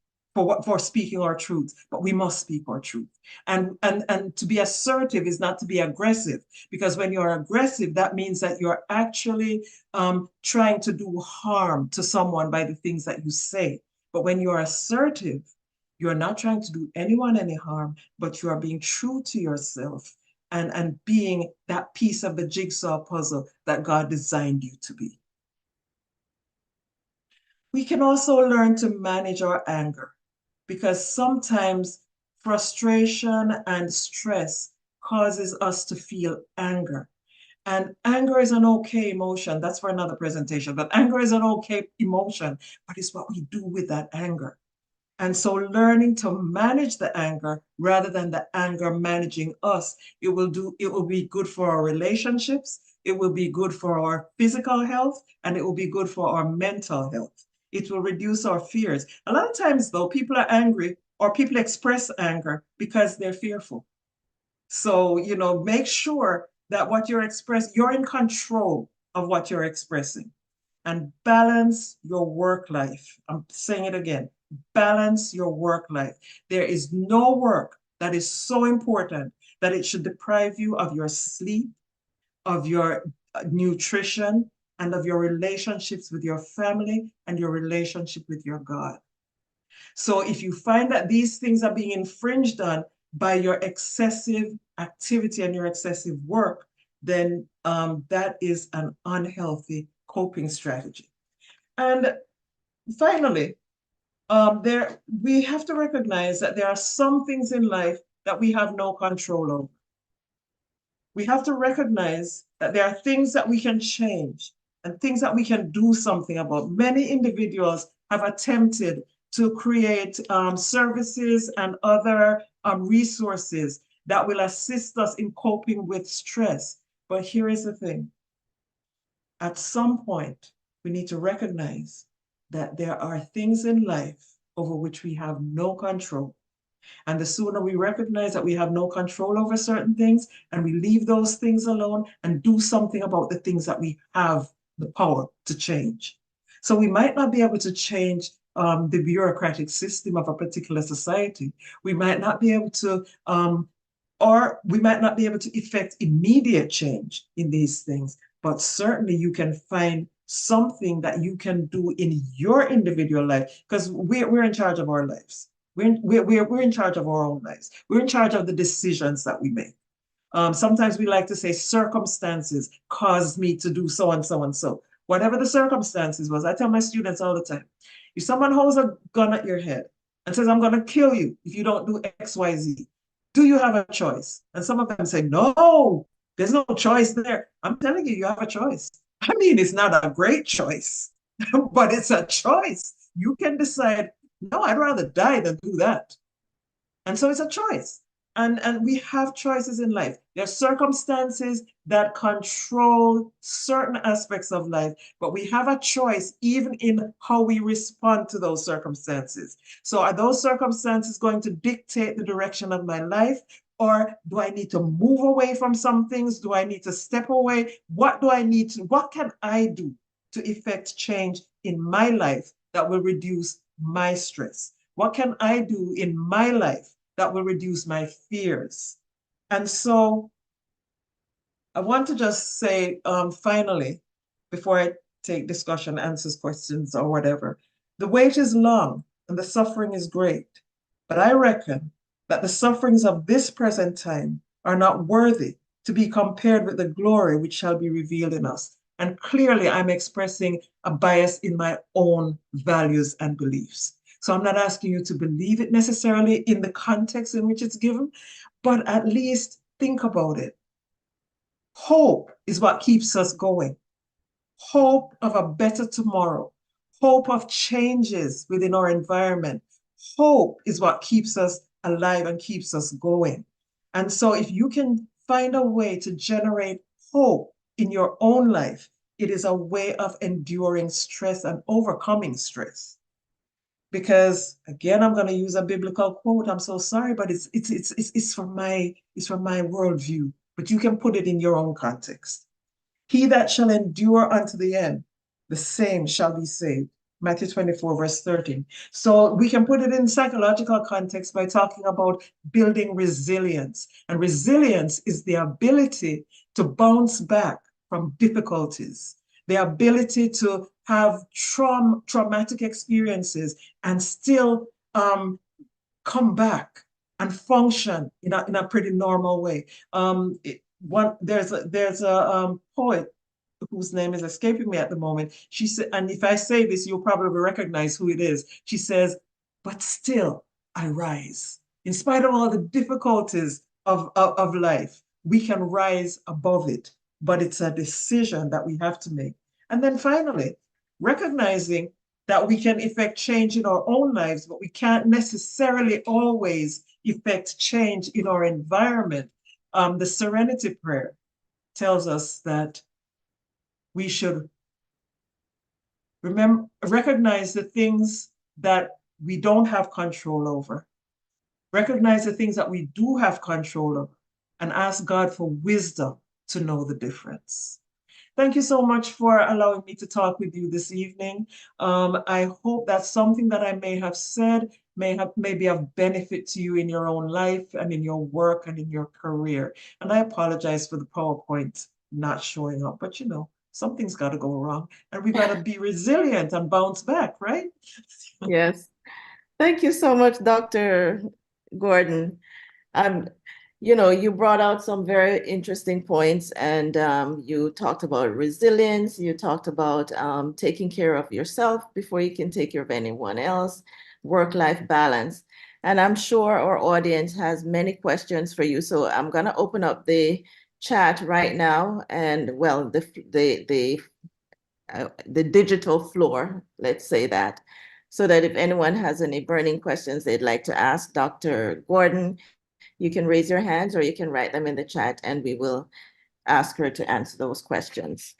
for speaking our truth, but we must speak our truth. And to be assertive is not to be aggressive, because when you're aggressive, that means that you're actually trying to do harm to someone by the things that you say. But when you're assertive, you're not trying to do anyone any harm, but you are being true to yourself and being that piece of the jigsaw puzzle that God designed you to be. We can also learn to manage our anger, because sometimes frustration and stress causes us to feel anger. And anger is an okay emotion. That's for another presentation, but anger is an okay emotion, but it's what we do with that anger. And so learning to manage the anger rather than the anger managing us, it will be good for our relationships, it will be good for our physical health, and it will be good for our mental health. It will reduce our fears. A lot of times though, people are angry or people express anger because they're fearful. So, make sure that what you're expressing, you're in control of what you're expressing. And balance your work life. I'm saying it again. Balance your work life. There is no work that is so important that it should deprive you of your sleep, of your nutrition, and of your relationships with your family and your relationship with your God. So if you find that these things are being infringed on by your excessive activity and your excessive work, then that is an unhealthy coping strategy. And finally, we have to recognize that there are some things in life that we have no control over. We have to recognize that there are things that we can change and things that we can do something about. Many individuals have attempted to create services and other resources that will assist us in coping with stress. But here is the thing. At some point, we need to recognize that there are things in life over which we have no control. And the sooner we recognize that we have no control over certain things and we leave those things alone and do something about the things that we have the power to change. So we might not be able to change the bureaucratic system of a particular society. We might not be able to, or we might not be able to effect immediate change in these things, but certainly you can find something that you can do in your individual life, because we're in charge of our lives. We're in charge of our own lives. We're in charge of the decisions that we make. Sometimes we like to say circumstances caused me to do so and so and so. Whatever the circumstances was, I tell my students all the time, if someone holds a gun at your head and says, I'm going to kill you if you don't do X, Y, Z, do you have a choice? And some of them say, no, there's no choice there. I'm telling you, you have a choice. I mean, it's not a great choice, but it's a choice. You can decide, no, I'd rather die than do that. And so it's a choice. And we have choices in life. There are circumstances that control certain aspects of life, but we have a choice even in how we respond to those circumstances. So are those circumstances going to dictate the direction of my life? Or do I need to move away from some things? Do I need to step away? What can I do to effect change in my life that will reduce my stress? What can I do in my life that will reduce my fears? And so I want to just say, finally, before I take discussion, answers, questions, or whatever, the wait is long and the suffering is great. But I reckon that the sufferings of this present time are not worthy to be compared with the glory which shall be revealed in us. And clearly, I'm expressing a bias in my own values and beliefs. So I'm not asking you to believe it necessarily in the context in which it's given, but at least think about it. Hope is what keeps us going. Hope of a better tomorrow. Hope of changes within our environment. Hope is what keeps us alive and keeps us going. And so if you can find a way to generate hope in your own life, it is a way of enduring stress and overcoming stress. Because again, I'm going to use a biblical quote. I'm so sorry, but it's from my worldview. But you can put it in your own context. He that shall endure unto the end, the same shall be saved. Matthew 24, verse 13. So we can put it in psychological context by talking about building resilience. And resilience is the ability to bounce back from difficulties, the ability to have traumatic experiences and still come back and function in a pretty normal way. There's a poet whose name is escaping me at the moment. She said, and if I say this, you'll probably recognize who it is. She says, "But still I rise." In spite of all the difficulties of life, we can rise above it, but it's a decision that we have to make. And then finally, recognizing that we can effect change in our own lives, but we can't necessarily always effect change in our environment. The Serenity Prayer tells us that we should recognize the things that we don't have control over, recognize the things that we do have control over, and ask God for wisdom to know the difference. Thank you so much for allowing me to talk with you this evening. I hope that something that I may have said may be of benefit to you in your own life and in your work and in your career. And I apologize for the PowerPoint not showing up, but you know, something's got to go wrong and we got to be resilient and bounce back, right? Yes. Thank you so much, Dr. Gordon. You know, you brought out some very interesting points, and you talked about resilience. You talked about taking care of yourself before you can take care of anyone else, work-life balance. And I'm sure our audience has many questions for you. So I'm going to open up the chat right now, and well, the digital floor, let's say that, so that if anyone has any burning questions they'd like to ask Dr. Gordon, you can raise your hands or you can write them in the chat and we will ask her to answer those questions.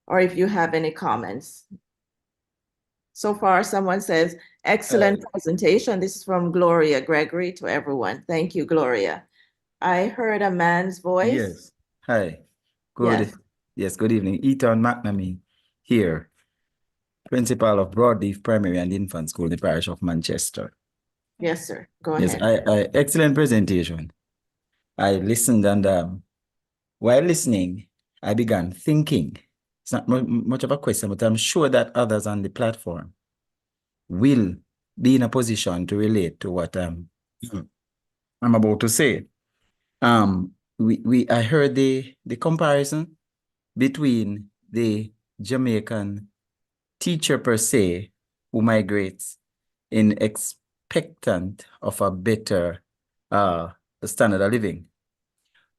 Or if you have any comments. So far, someone says, excellent presentation. This is from Gloria Gregory to everyone. Thank you, Gloria. I heard a man's voice. Yes. Hi. Good. Yes, good evening. Ethan McNamee here, principal of Broadleaf Primary and Infant School in the parish of Manchester. Yes, sir. Go Yes, ahead. excellent presentation. I listened, and while listening, I began thinking. It's not much of a question, but I'm sure that others on the platform will be in a position to relate to what I'm about to say. I heard the comparison between the Jamaican teacher per se who migrates in expectant of a better standard of living.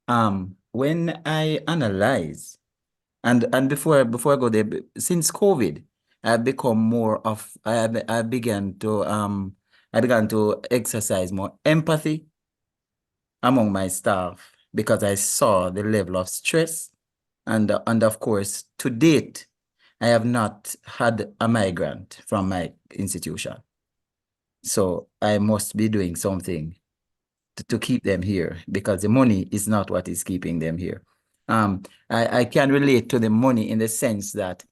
When I analyze, and before I go there, since COVID, I've become more of I began to exercise more empathy among my staff because I saw the level of stress, and of course, to date, I have not had a migrant from my institution. So I must be doing something to keep them here because the money is not what is keeping them here. I can relate to the money in the sense that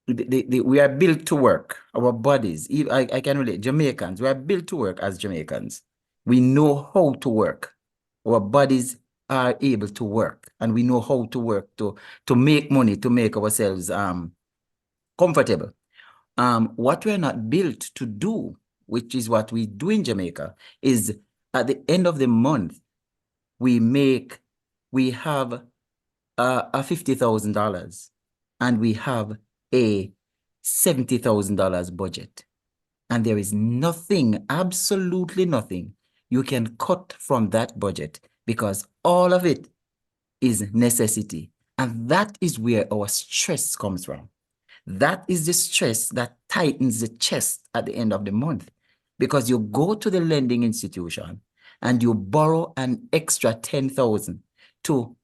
we are built to work. Our bodies, I can relate. Jamaicans, we are built to work as Jamaicans. We know how to work. Our bodies are able to work, and we know how to work to make money, to make ourselves comfortable. What we're not built to do, which is what we do in Jamaica, is at the end of the month, we have a $50,000 and we have a $70,000 budget. And there is nothing, absolutely nothing you can cut from that budget because all of it is necessity. And that is where our stress comes from. That is the stress that tightens the chest at the end of the month because you go to the lending institution and you borrow an extra 10,000 to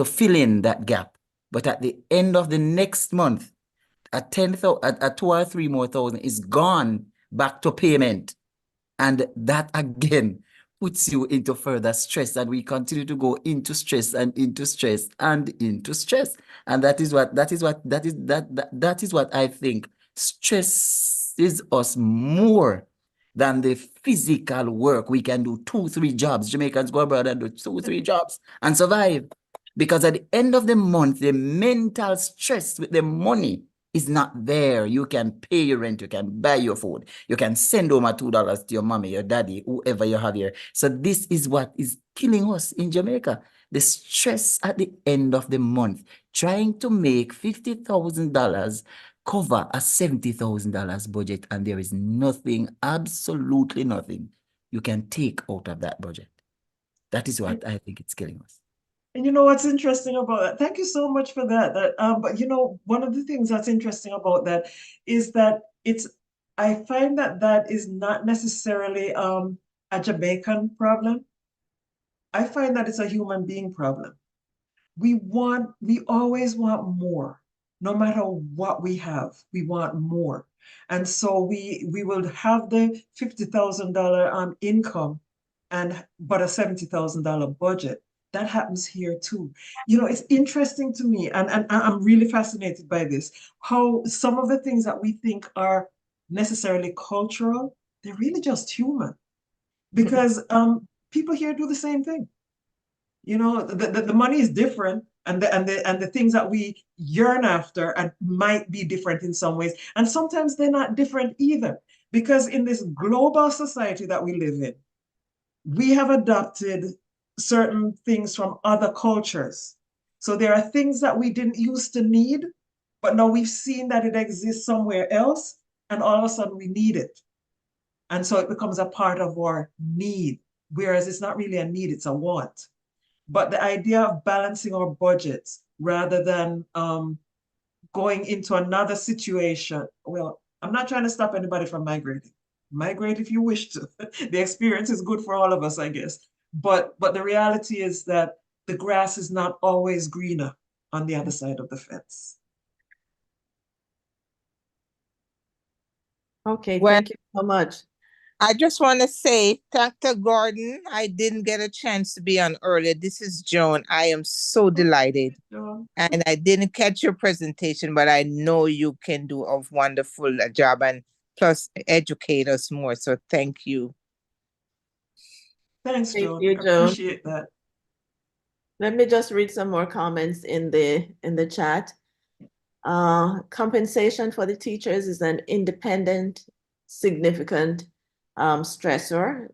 fill in that gap. But at the end of the next month, a 2 or 3 more thousand is gone back to payment. And that again puts you into further stress, and we continue to go into stress and into stress and into stress. And that is what I think stresses us more than the physical work. We can do 2-3 jobs. Jamaicans go abroad and do 2-3 jobs and survive. Because at the end of the month, the mental stress with the money is not there. You can pay your rent, you can buy your food, you can send over $2 to your mommy, your daddy, whoever you have here. So this is what is killing us in Jamaica. The stress at the end of the month, trying to make $50,000 cover a $70,000 budget, and there is nothing, absolutely nothing you can take out of that budget. That is what I think it's killing us. And you know what's interesting about that? Thank you so much for that. But you know, one of the things that's interesting about that is that I find that is not necessarily a Jamaican problem. I find that it's a human being problem. We always want more. No matter what we have, we want more. And so we will have the $50,000 income but a $70,000 budget. That happens here too. You know, it's interesting to me, and I'm really fascinated by this, how some of the things that we think are necessarily cultural, they're really just human. Because people here do the same thing. You know, the money is different, and the things that we yearn after and might be different in some ways. And sometimes they're not different either. Because in this global society that we live in, we have adopted certain things from other cultures. So there are things that we didn't used to need, but now we've seen that it exists somewhere else, and all of a sudden we need it. And so it becomes a part of our need, whereas it's not really a need, it's a want. But the idea of balancing our budgets rather than going into another situation, well, I'm not trying to stop anybody from migrating. Migrate if you wish to. The experience is good for all of us, I guess. But the reality is that the grass is not always greener on the other side of the fence. Okay, Well, thank you so much. I just want to say, Dr. Gordon, I didn't get a chance to be on earlier. This is Joan. I am so delighted. And I didn't catch your presentation, but I know you can do a wonderful job and plus educate us more. So thank you. Thanks, Thank Joan. you, I Joan. appreciate that. Let me just read some more comments in the chat. Compensation for the teachers is an independent, significant stressor.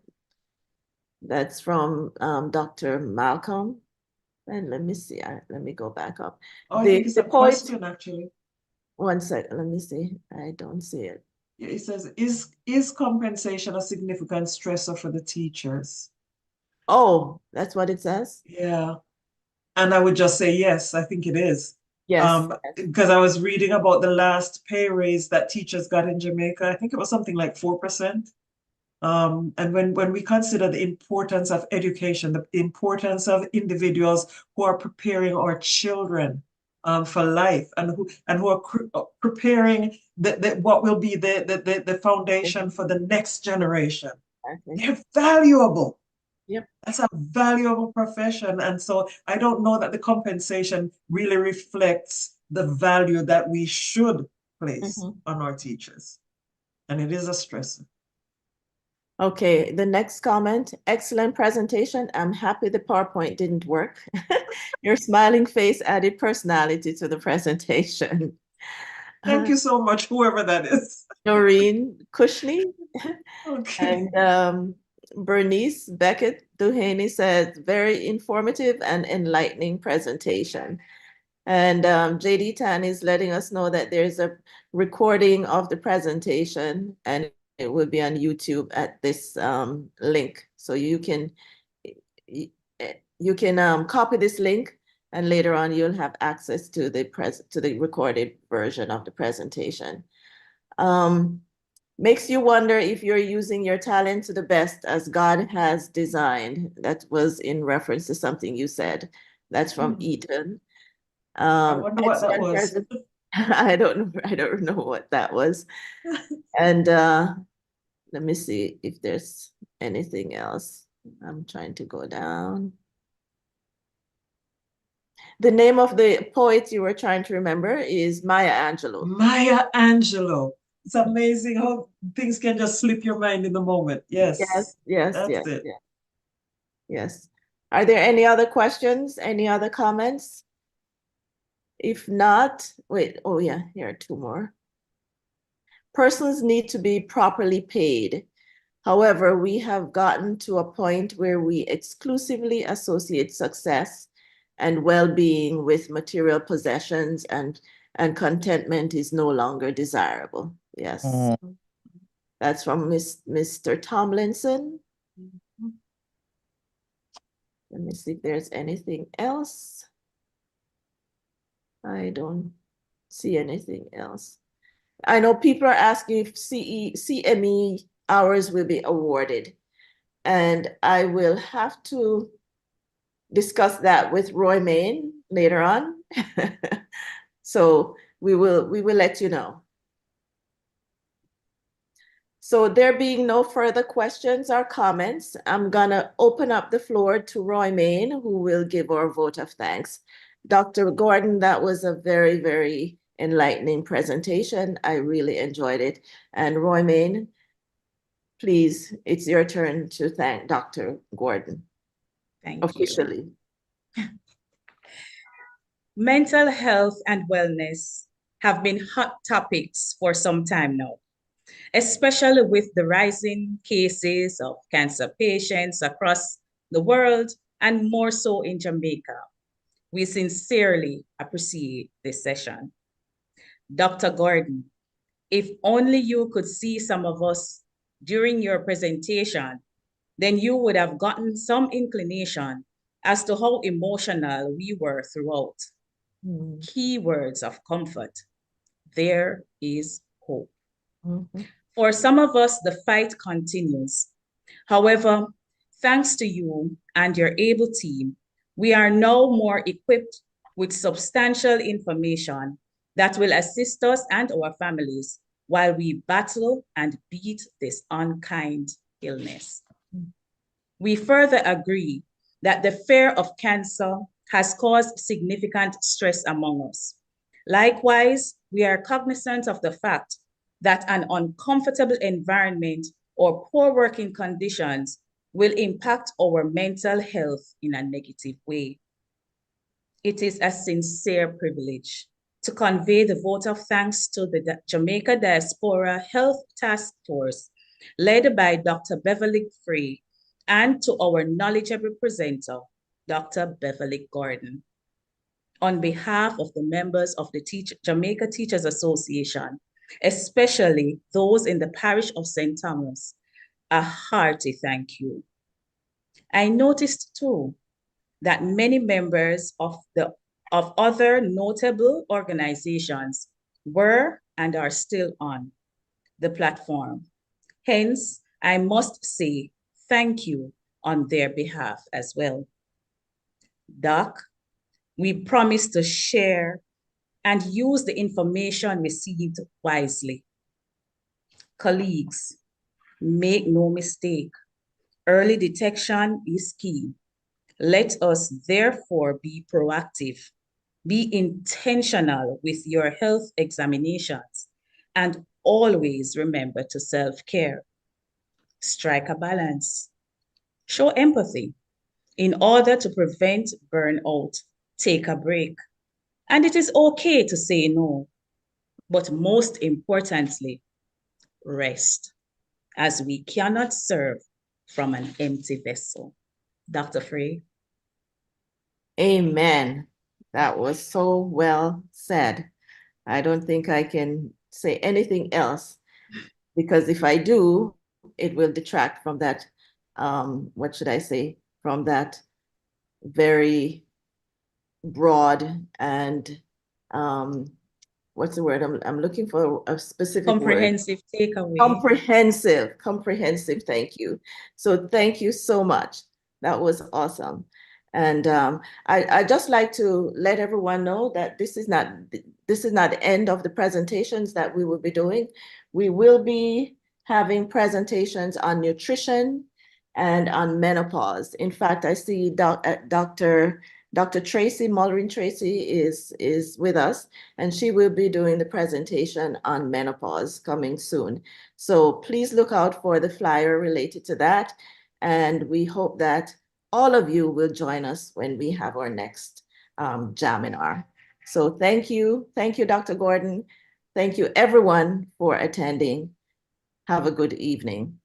That's from Dr. Malcolm. And let me see, let me go back up. Oh, I think it's a question, actually. One second, let me see. I don't see it. Yeah, it says, is compensation a significant stressor for the teachers? Oh, that's what it says? Yeah. And I would just say, yes, I think it is. Yes. Because I was reading about the last pay raise that teachers got in Jamaica. I think it was something like 4%. And when we consider the importance of education, the importance of individuals who are preparing our children for life, and who are preparing what will be the foundation for the next generation, they're valuable. Yep. That's a valuable profession. And so I don't know that the compensation really reflects the value that we should place on our teachers. And it is a stressor. Okay, the next comment, excellent presentation. I'm happy the PowerPoint didn't work. Your smiling face added personality to the presentation. Thank you so much, whoever that is. Noreen Cushney. Okay. And Bernice Beckett Duhaney said, very informative and enlightening presentation. And JD Tan is letting us know that there's a recording of the presentation, and it will be on YouTube at this link. So you can copy this link, and later on you'll have access to the recorded version of the presentation. Makes you wonder if you're using your talent to the best as God has designed. That was in reference to something you said. That's from Ethan. I wonder what that was. I don't know what that was. And let me see if there's anything else. I'm trying to go down. The name of the poet you were trying to remember is Maya Angelou. Maya Angelou. It's amazing how things can just slip your mind in the moment. Yes. Yes, That's yes, it. yes. Yes. Are there any other questions? Any other comments? If not, wait, oh yeah, here are two more. Persons need to be properly paid. However, we have gotten to a point where we exclusively associate success and well-being with material possessions, and contentment is no longer desirable. Yes. That's from Mr. Tomlinson. Let me see if there's anything else. I don't see anything else. I know people are asking if CME hours will be awarded, and I will have to discuss that with Roy Main later on. So we will let you know. So there being no further questions or comments, I'm gonna open up the floor to Roy Main, who will give our vote of thanks. Dr. Gordon, that was a very, very enlightening presentation. I really enjoyed it. And Roy Main, please, it's your turn to thank Dr. Gordon. Thank officially. you. Mental health and wellness have been hot topics for some time now, especially with the rising cases of cancer patients across the world, and more so in Jamaica. We sincerely appreciate this session. Dr. Gordon, if only you could see some of us during your presentation, then you would have gotten some inclination as to how emotional we were throughout. Key words of comfort. There is hope. For some of us, the fight continues. However, thanks to you and your able team, we are now more equipped with substantial information that will assist us and our families while we battle and beat this unkind illness. We further agree that the fear of cancer has caused significant stress among us. Likewise, we are cognizant of the fact that an uncomfortable environment or poor working conditions will impact our mental health in a negative way. It is a sincere privilege to convey the vote of thanks to the Jamaica Diaspora Health Task Force, led by Dr. Beverly Frey, and to our knowledgeable presenter, Dr. Beverly Gordon. On behalf of the members of the Jamaica Teachers Association, especially those in the parish of St. Thomas, a hearty thank you. I noticed too that many members of other notable organizations were and are still on the platform. Hence, I must say thank you on their behalf as well. Doc, we promise to share and use the information received wisely. Colleagues, make no mistake, early detection is key. Let us therefore be proactive, be intentional with your health examinations, and always remember to self-care. Strike a balance. Show empathy. In order to prevent burnout, take a break. And it is okay to say no, but most importantly, rest, as we cannot serve from an empty vessel. Dr. Frey. Amen. That was so well said. I don't think I can say anything else, because if I do, it will detract from that, what should I say, from that very broad and, what's the word? I'm looking for a specific word. Comprehensive takeaway. Comprehensive, thank you. So thank you so much. That was awesome. And I just like to let everyone know that this is not the end of the presentations that we will be doing. We will be having presentations on nutrition and on menopause. In fact, I see Dr. Tracy Mullerin Tracy is with us, and she will be doing the presentation on menopause coming soon. So please look out for the flyer related to that. And we hope that all of you will join us when we have our next Jaminar. So thank you, Dr. Gordon. Thank you everyone for attending. Have a good evening.